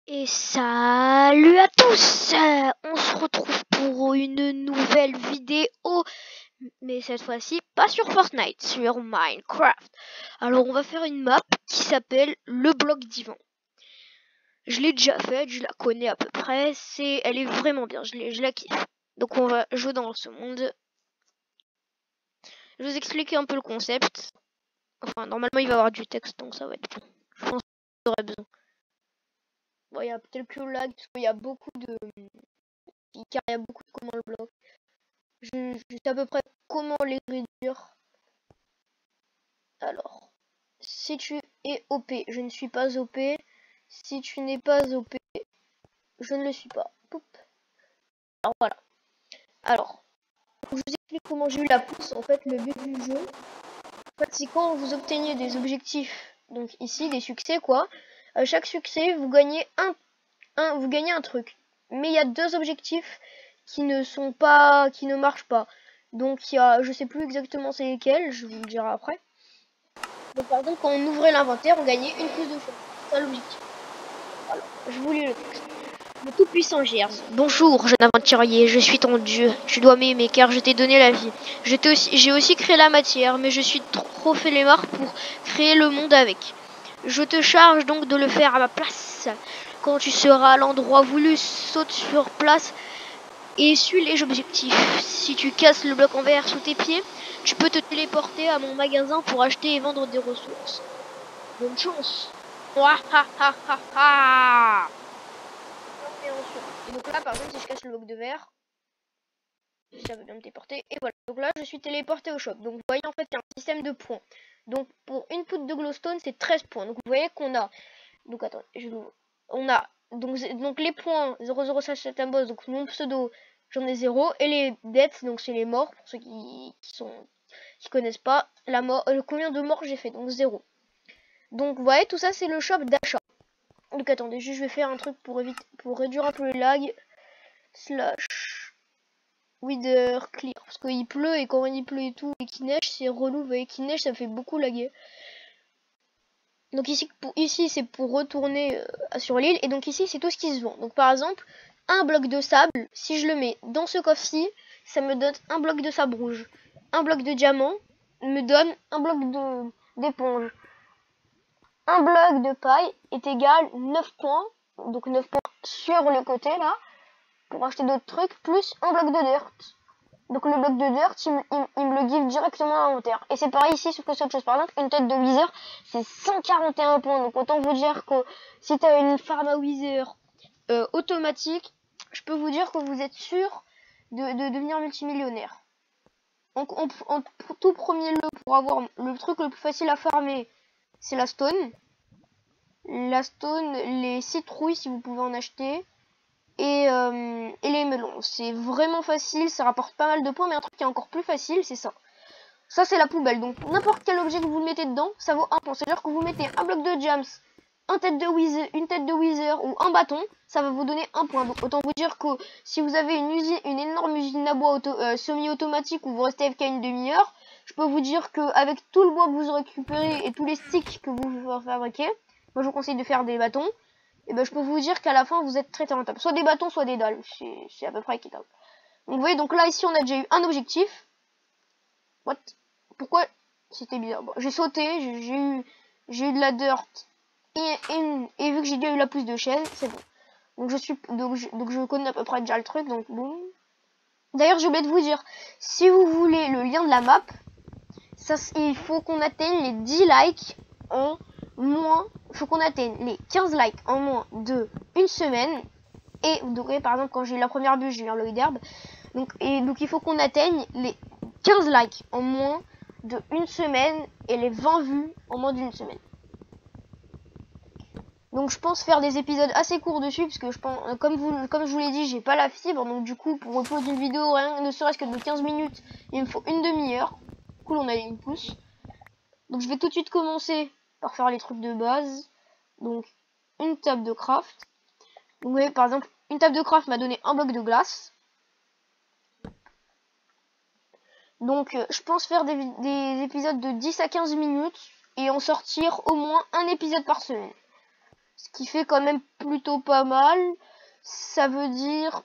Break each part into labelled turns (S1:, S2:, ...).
S1: Et salut à tous, on se retrouve pour une nouvelle vidéo, mais cette fois-ci pas sur Fortnite, sur Minecraft. Alors on va faire une map qui s'appelle le bloc divan. Je l'ai déjà faite, je la connais à peu près, elle est vraiment bien, je la kiffe. Donc on va jouer dans ce monde. Je vais vous expliquer un peu le concept. Enfin normalement il va y avoir du texte donc ça va être bon. Je pense que j'aurai besoin. Bon, il y a quelques lags parce qu'il y a beaucoup de... car il y a beaucoup de commandes le bloc. Je sais à peu près comment les réduire. Alors, si tu es OP, je ne suis pas OP. Si tu n'es pas OP, je ne le suis pas. Poup. Alors voilà. Alors, je vous explique comment j'ai eu la pousse. En fait, le but du jeu, en fait, c'est quand vous obtenez des objectifs. Donc ici, des succès quoi. À chaque succès, vous gagnez vous gagnez un truc. Mais il y a deux objectifs qui ne marchent pas. Donc il y a, je sais plus exactement c'est lesquels, je vous le dirai après. Donc par exemple quand on ouvrait l'inventaire, on gagnait une pousse de chance. C'est ça l'objectif. Alors, je vous lis le texte. Le tout-puissant Gers. Bonjour, jeune aventurier, je suis ton dieu. Tu dois m'aimer car je t'ai donné la vie. J'ai aussi créé la matière, mais je suis trop flemmard pour créer le monde avec. Je te charge donc de le faire à ma place. Quand tu seras à l'endroit voulu, saute sur place et suis les objectifs. Si tu casses le bloc en verre sous tes pieds, tu peux te téléporter à mon magasin pour acheter et vendre des ressources. Bonne chance. Et donc là, par exemple, si je casse le bloc de verre, ça veut bien me téléporter. Et voilà. Donc là, je suis téléporté au shop. Donc vous voyez en fait, il y a un système de points. Donc pour une poutre de glowstone, c'est 13 points. Donc vous voyez qu'on a... Donc attends, je l'ouvre. On a donc les points 0067 un boss, donc mon pseudo, j'en ai 0. Et les dettes, donc c'est les morts, pour ceux qui connaissent pas. La mort, combien de morts j'ai fait, donc 0. Donc vous voyez, tout ça c'est le shop d'achat. Donc attendez, juste je vais faire un truc pour réduire un peu le lag. Slash Wither clear. Parce qu'il pleut et quand il pleut et tout et qu'il neige, c'est relou. Vous voyez qu'il neige, ça fait beaucoup laguer. Donc ici c'est pour retourner sur l'île. Et donc ici c'est tout ce qui se vend. Donc par exemple, un bloc de sable, si je le mets dans ce coffre-ci, ça me donne un bloc de sable rouge. Un bloc de diamant me donne un bloc d'éponge. Un bloc de paille est égal 9 points. Donc 9 points sur le côté là. Pour acheter d'autres trucs. Plus un bloc de dirt. Donc le bloc de dirt, il me le give directement à l'inventaire. Et c'est pareil ici, sauf que c'est autre chose. Par exemple, une tête de Wither, c'est 141 points. Donc autant vous dire que si tu as une farm à Wither automatique, je peux vous dire que vous êtes sûr de devenir multimillionnaire. Donc en tout premier lieu, pour avoir le truc le plus facile à farmer, c'est la stone. La stone, les citrouilles si vous pouvez en acheter. Et les melons. C'est vraiment facile, ça rapporte pas mal de points, mais un truc qui est encore plus facile, c'est ça. Ça, c'est la poubelle. Donc, n'importe quel objet que vous mettez dedans, ça vaut 1 point. C'est-à-dire que vous mettez un bloc de jams, une tête de wither ou un bâton, ça va vous donner 1 point. Donc, autant vous dire que si vous avez une énorme usine à bois semi-automatique où vous restez AFK une demi-heure, je peux vous dire qu'avec tout le bois que vous récupérez et tous les sticks que vous fabriquez, moi, je vous conseille de faire des bâtons. Et ben je peux vous dire qu'à la fin vous êtes très rentable. Soit des bâtons, soit des dalles. C'est à peu près équitable. Donc vous voyez, donc là ici on a déjà eu un objectif. What? Pourquoi? C'était bizarre. Bon, j'ai sauté, j'ai eu de la dirt. Et vu que j'ai déjà eu la pousse de chaise, c'est bon. Donc je connais à peu près déjà le truc, donc boum. D'ailleurs j'ai oublié de vous dire, si vous voulez le lien de la map, il faut qu'on atteigne les 10 likes en moins, il faut qu'on atteigne les 15 likes en moins de une semaine. Et donc par exemple quand j'ai eu la première bûche, j'ai eu un Lloyd Herb. Donc il faut qu'on atteigne les 15 likes en moins de une semaine et les 20 vues en moins d'une semaine. Donc je pense faire des épisodes assez courts dessus parce que je pense, comme je vous l'ai dit, j'ai pas la fibre. Donc du coup pour uploader une vidéo rien ne serait-ce que de 15 minutes, il me faut une demi-heure. Cool, on a une pousse. Donc je vais tout de suite commencer par faire les trucs de base. Donc une table de craft. Donc vous voyez par exemple une table de craft m'a donné un bloc de glace. Donc je pense faire des épisodes de 10 à 15 minutes et en sortir au moins un épisode par semaine. ce qui fait quand même plutôt pas mal. Ça veut dire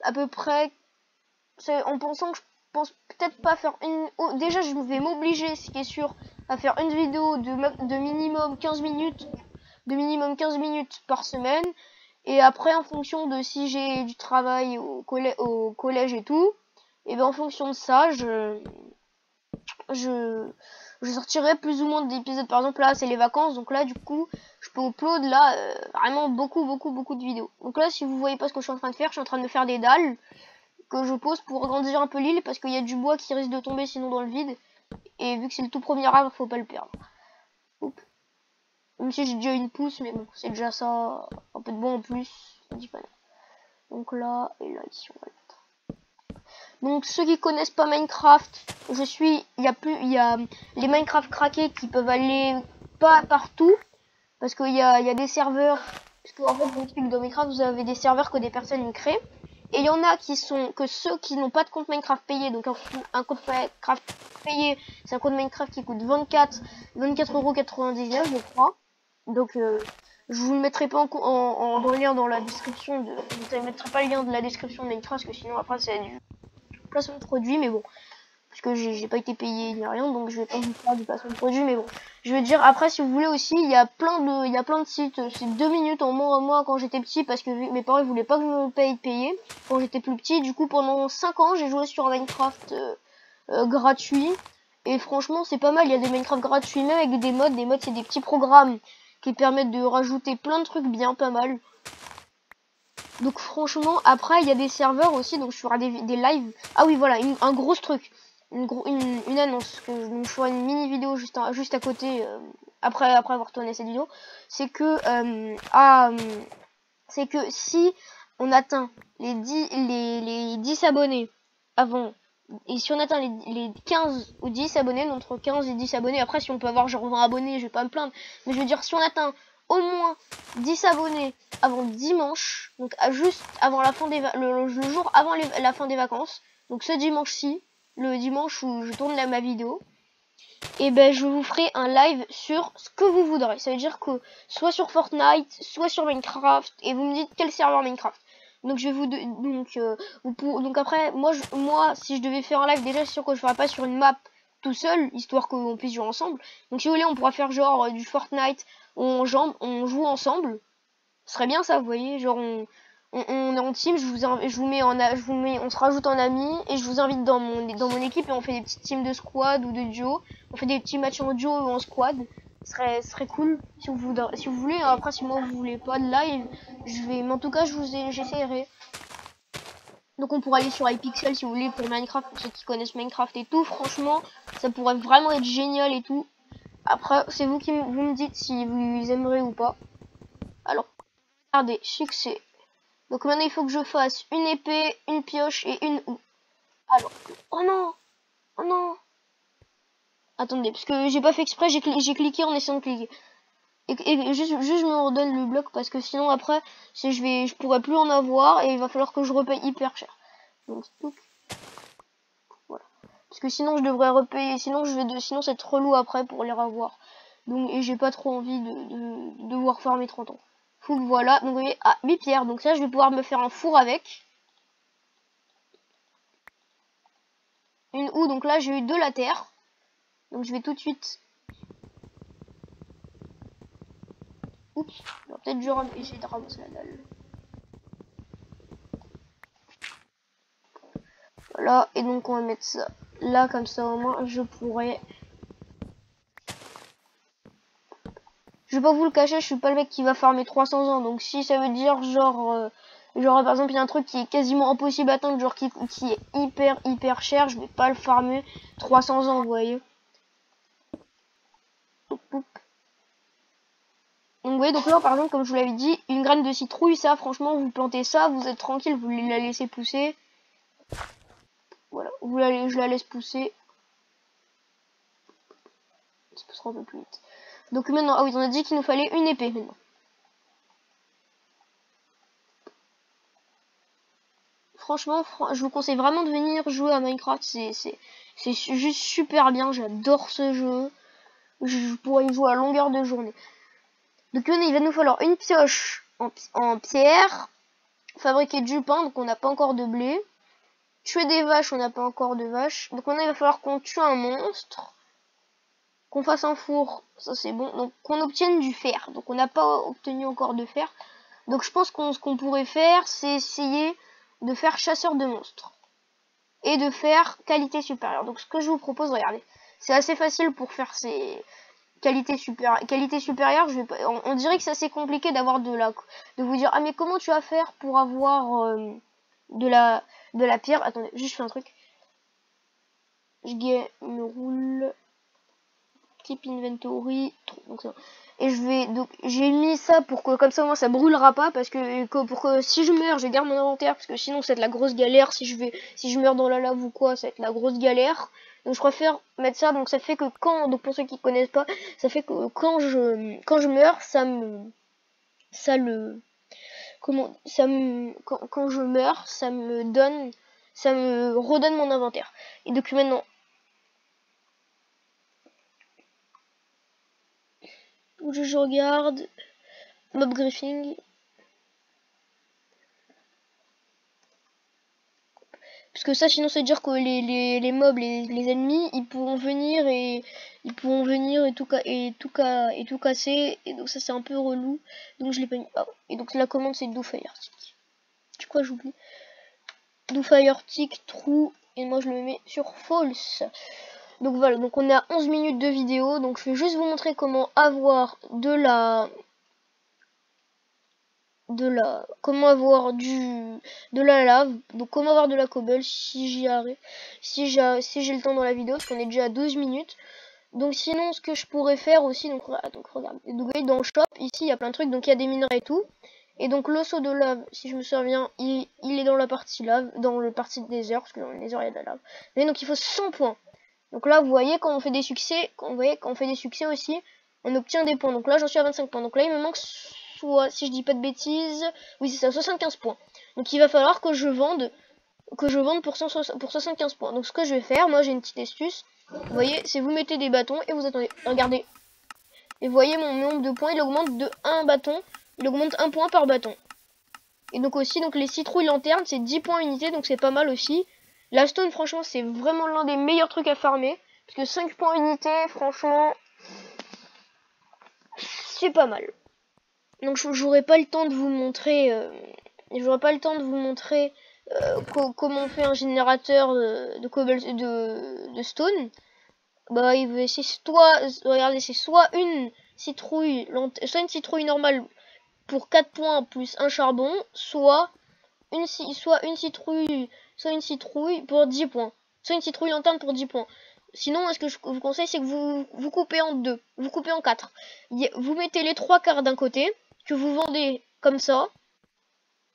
S1: à peu près, en pensant que je pense peut-être pas faire une... Oh, déjà je vais m'obliger, ce qui est sûr, à faire une vidéo de minimum 15 minutes, par semaine. Et après, en fonction de si j'ai du travail au collège et tout, et ben en fonction de ça, je sortirai plus ou moins d'épisodes. Par exemple, là, c'est les vacances, donc là, du coup, je peux upload là vraiment beaucoup de vidéos. Donc là, si vous voyez pas ce que je suis en train de faire, je suis en train de faire des dalles que je pose pour agrandir un peu l'île parce qu'il y a du bois qui risque de tomber sinon dans le vide. Et vu que c'est le tout premier arbre, faut pas le perdre. Oups. Même si j'ai déjà une pousse, mais bon, c'est déjà ça. Un peu de bois en plus, ça dit pas non. Donc là, et là, ici, on va le mettre. Donc ceux qui connaissent pas Minecraft, il y a les Minecraft craqués qui peuvent aller pas partout. Parce qu'il y a des serveurs, parce qu'en fait, je vous explique, dans Minecraft, vous avez des serveurs que des personnes créent. Et il y en a qui sont que ceux qui n'ont pas de compte Minecraft payé. Donc un compte Minecraft payé, c'est un compte Minecraft qui coûte 24,99 €, je crois. Donc je vous le mettrai pas dans le lien dans la description je ne mettrai pas le lien de la description de Minecraft, parce que sinon après c'est du placement de produit, mais bon. Parce que j'ai pas été payé ni rien, donc je vais pas vous faire du placement de produit, mais bon. Je veux dire, après, si vous voulez aussi, il y a plein de sites. C'est 2 minutes en moins moi quand j'étais petit, parce que mes parents voulaient pas que je me payer quand j'étais plus petit. Du coup, pendant 5 ans, j'ai joué sur Minecraft gratuit. Et franchement, c'est pas mal. Il y a des Minecraft gratuits, même avec des mods. Des mods, c'est des petits programmes qui permettent de rajouter plein de trucs bien pas mal. Donc franchement, après, il y a des serveurs aussi, donc je ferai des lives. Ah oui, voilà, un gros truc. Une annonce que je ferai une mini vidéo juste à côté après avoir tourné cette vidéo. C'est que si on atteint les 10 abonnés avant, et si on atteint les 15 ou 10 abonnés, entre 15 et 10 abonnés, après si on peut avoir genre 20 abonnés, je vais pas me plaindre, mais je veux dire, si on atteint au moins 10 abonnés avant dimanche, donc juste avant la fin le jour avant la fin des vacances, donc ce dimanche-ci, le dimanche où je tourne ma vidéo, et ben je vous ferai un live sur ce que vous voudrez. Ça veut dire que soit sur Fortnite, soit sur Minecraft, et vous me dites quel serveur Minecraft. Donc je vais donc après moi si je devais faire un live, déjà c'est sûr que je ferai pas sur une map tout seul, histoire qu'on puisse jouer ensemble. Donc si vous voulez, on pourra faire genre du Fortnite, on joue ensemble. Ce serait bien ça, vous voyez, genre on est en team, on se rajoute en ami et je vous invite dans mon équipe et on fait des petites teams de squad ou de duo. On fait des petits matchs en duo ou en squad. Ce serait cool si vous voulez. Après, si moi vous voulez pas de live, mais en tout cas j'essaierai. Donc on pourra aller sur iPixel si vous voulez pour Minecraft, pour ceux qui connaissent Minecraft et tout. Franchement, ça pourrait vraiment être génial et tout. Après, c'est vous me dites si vous aimerez ou pas. Alors, regardez, succès. Donc maintenant il faut que je fasse une épée, une pioche et une houe. Alors, oh non, oh non. Attendez, parce que j'ai pas fait exprès, j'ai cliqué en essayant de cliquer. Et juste je me redonne le bloc parce que sinon après, je pourrais plus en avoir et il va falloir que je repaye hyper cher. Donc voilà. Parce que sinon je devrais repayer, sinon c'est trop relou après pour les revoir. Donc et j'ai pas trop envie de devoir faire mes 30 ans. Donc voilà, donc vous voyez, 8 pierres. Donc ça je vais pouvoir me faire un four avec. Une houe, donc là j'ai eu de la terre. Donc je vais tout de suite. Oups, peut-être je vais essayer de ramasser la dalle. Voilà, et donc on va mettre ça là, comme ça au moins je pourrais. Je vais pas vous le cacher, je suis pas le mec qui va farmer 300 ans. Donc si ça veut dire genre par exemple il y a un truc qui est quasiment impossible à atteindre, genre qui est hyper cher, je vais pas le farmer 300 ans, vous voyez. Donc vous voyez, donc là par exemple, comme je vous l'avais dit, une graine de citrouille, ça franchement vous plantez ça, vous êtes tranquille, vous la laissez pousser. Voilà, je la laisse pousser. Ça poussera un peu plus vite. Donc maintenant, ah oui, on a dit qu'il nous fallait une épée maintenant. Franchement, je vous conseille vraiment de venir jouer à Minecraft. C'est juste super bien. J'adore ce jeu. Je pourrais y jouer à longueur de journée. Donc il va nous falloir une pioche en pierre, fabriquer du pain, donc on n'a pas encore de blé, tuer des vaches, on n'a pas encore de vaches, donc maintenant il va falloir qu'on tue un monstre, qu'on fasse un four, ça c'est bon, donc qu'on obtienne du fer, donc on n'a pas obtenu encore de fer, donc je pense ce qu'on pourrait faire, c'est essayer de faire chasseur de monstres, et de faire qualité supérieure. Donc ce que je vous propose, regardez, c'est assez facile pour faire ces qualité supérieure, on dirait que c'est assez compliqué de vous dire, ah mais comment tu vas faire pour avoir de la pierre. Attendez, juste je fais un truc. Je me roule keep inventory, donc ça. Et j'ai mis ça pour que comme ça moi ça brûlera pas, parce que pour que si je meurs je garde mon inventaire, parce que sinon c'est de la grosse galère. Si je meurs dans la lave ou quoi, ça va être la grosse galère. Donc je préfère mettre ça, donc ça fait que donc pour ceux qui connaissent pas, ça fait que quand je meurs, quand je meurs, ça me redonne mon inventaire. Et donc maintenant, je regarde mob griffing. Parce que ça, sinon, c'est dire que les mobs, les ennemis, ils pourront venir et tout casser. Et donc ça, c'est un peu relou. Donc je l'ai pas mis. Oh. Et donc la commande, c'est do fire tick. Tu quoi, j'oublie. Do fire tick true. Et moi, je le mets sur false. Donc voilà. Donc on est à 11 minutes de vidéo. Donc je vais juste vous montrer comment avoir comment avoir de la lave, donc comment avoir de la cobble si j'y arrive, si j'ai le temps dans la vidéo, parce qu'on est déjà à 12 minutes. Donc sinon ce que je pourrais faire aussi, donc regarde, donc dans le shop ici il y a plein de trucs, donc il y a des minerais et tout, et donc le seau de lave, si je me souviens, il est dans la partie lave, dans le partie désert, parce que dans le désert il y a de la lave. Mais donc il faut 100 points. Donc là vous voyez quand on fait des succès, aussi, on obtient des points. Donc là j'en suis à 25 points. Donc là il me manque soit, si je dis pas de bêtises, oui c'est ça, 75 points. Donc il va falloir que je vende pour 75 points. Donc ce que je vais faire, moi j'ai une petite astuce. Vous voyez, c'est vous mettez des bâtons et vous attendez. Regardez. Et vous voyez mon nombre de points, il augmente de 1 bâton. Il augmente 1 point par bâton. Et donc aussi, donc les citrouilles lanternes, c'est 10 points unité, donc c'est pas mal aussi. La stone, franchement, c'est vraiment l'un des meilleurs trucs à farmer. Parce que 5 points unité, franchement, c'est pas mal. Donc j'aurai pas le temps de vous montrer, comment on fait un générateur de stone. Bah regardez, c'est soit une citrouille normale pour 4 points plus un charbon, soit une citrouille pour 10 points, soit une citrouille lanterne pour 10 points. Sinon, ce que je vous conseille, c'est que vous coupez en deux, vous coupez en 4. Vous mettez les 3 quarts d'un côté, que vous vendez comme ça,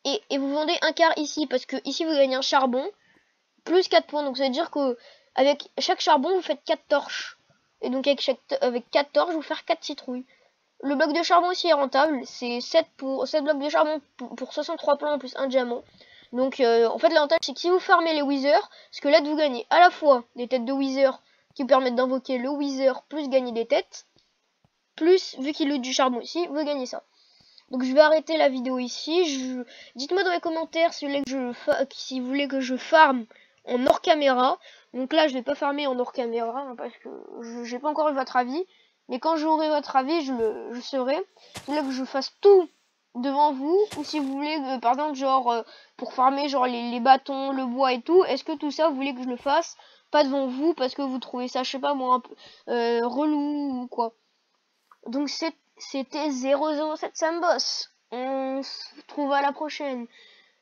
S1: et vous vendez un quart ici, parce que ici vous gagnez un charbon, plus 4 points, donc ça veut dire que avec chaque charbon, vous faites 4 torches. Et donc avec 4 torches, vous faire 4 citrouilles. Le bloc de charbon aussi est rentable, c'est 7 blocs de charbon pour 63 plans plus un diamant. Donc en fait l'avantage c'est que si vous farmez les withers, parce que là vous gagnez à la fois des têtes de wither qui vous permettent d'invoquer le wither plus gagner des têtes, plus vu qu'il loot du charbon ici, vous gagnez ça. Donc je vais arrêter la vidéo ici. Dites-moi dans les commentaires si vous voulez que je farme en hors caméra. Donc là je vais pas farmer en hors caméra, hein, parce que j'ai pas encore eu votre avis. Mais quand j'aurai votre avis, je saurai. Si vous voulez que je fasse tout devant vous, ou si vous voulez, par exemple, genre pour farmer genre les bâtons, le bois et tout, est-ce que tout ça vous voulez que je le fasse pas devant vous parce que vous trouvez ça, je sais pas moi, un peu relou ou quoi. Donc c'était 007 Samboss. On se retrouve à la prochaine.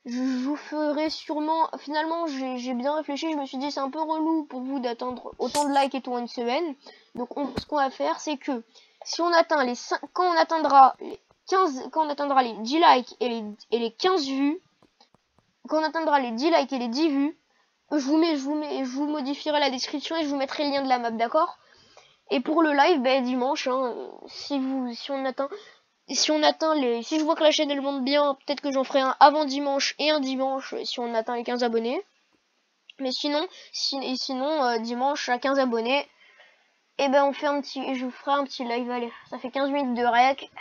S1: Je vous ferai sûrement... Finalement, j'ai bien réfléchi. Je me suis dit, c'est un peu relou pour vous d'attendre autant de likes et tout en une semaine. Donc, ce qu'on va faire, c'est que si on atteint les 5... Quand on atteindra les 10 likes et les 15 vues, quand on atteindra les 10 likes et les 10 vues, je vous modifierai la description et je vous mettrai le lien de la map, d'accord? Et pour le live, ben, dimanche, hein, si je vois que la chaîne elle monte bien, peut-être que j'en ferai un avant dimanche et un dimanche si on atteint les 15 abonnés. Mais sinon, dimanche à 15 abonnés, et ben je ferai un petit live, allez, ça fait 15 minutes de rec.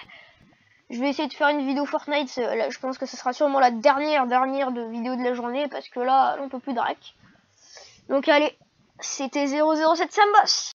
S1: Je vais essayer de faire une vidéo Fortnite. Là, je pense que ce sera sûrement la dernière de vidéo de la journée. Parce que là, on peut plus de rack. Donc allez, c'était 007 Samboss.